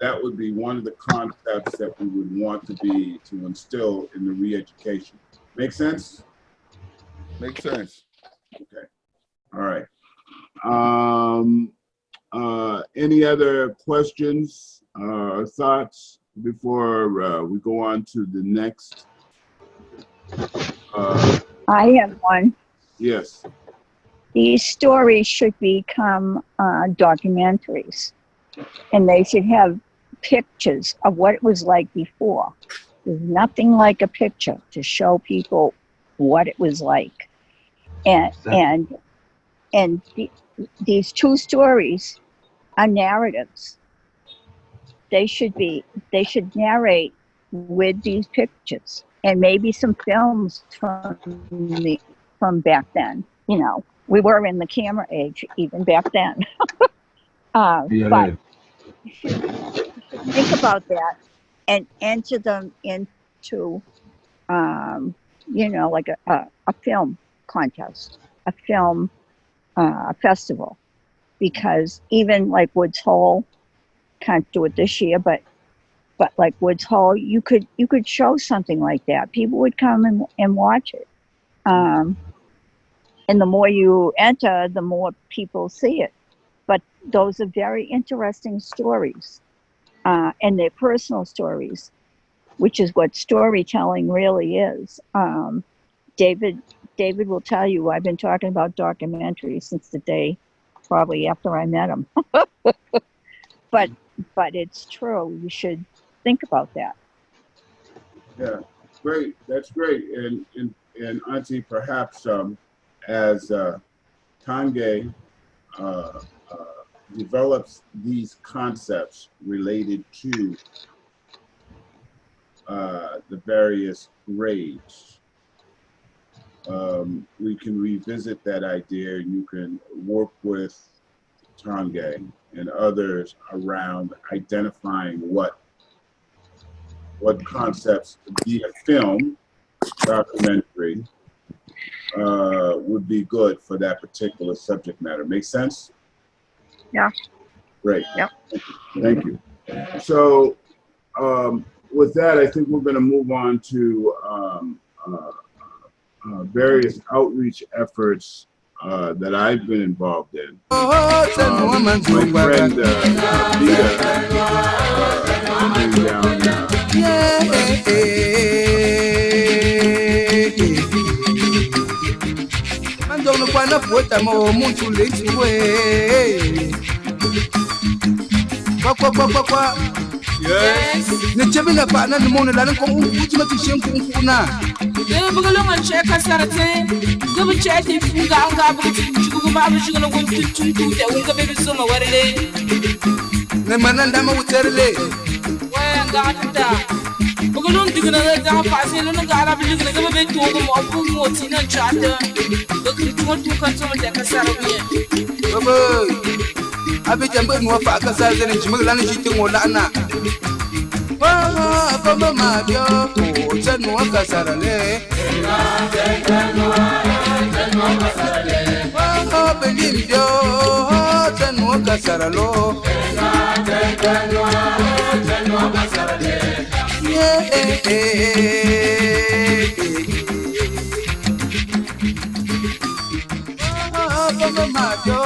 That would be one of the concepts that we would want to instill in the re-education. Make sense? Makes sense. Okay. All right. Any other questions or thoughts before we go on to the next? I have one. Yes. These stories should become documentaries, and they should have pictures of what it was like before. There's nothing like a picture to show people what it was like. And these 2 stories are narratives. They should narrate with these pictures, and maybe some films from back then. You know, we were in the camera age even back then. But you should think about that and enter them into, you know, like a film contest, a film festival, because even like Woods Hole, can't do it this year, but like Woods Hole, you could show something like that. People would come and watch it. And the more you enter, the more people see it. But those are very interesting stories, and they're personal stories, which is what storytelling really is. David will tell you, I've been talking about documentaries since the day probably after I met him. But it's true. You should think about that. Yeah, great. That's great. And Auntie, perhaps as Tange develops these concepts related to the various grades, we can revisit that idea, and you can work with Tange and others around identifying what concepts via film, documentary, would be good for that particular subject matter. Make sense? Yeah. Great. Yep. Thank you. So with that, I think we're going to move on to various outreach efforts that I've been involved in. My friend Vita came down now. Yes. Nechebina partner the moon and come ultimate shame kuna. They belong and check us at a time. Go check if you got to go to the baby summer. What it is? The Manandama would tell it. Well, got that. Bugulun digging a down passing on the Garabi, you're going to go back to them or put more tin and charter. Looking to want to consume the Casarabia. I bet I'm going to work for Casar and Jimmy Lana. Como Mario, Chanua Casarale, Belimbio, Chanua Casaralo, Como Mario,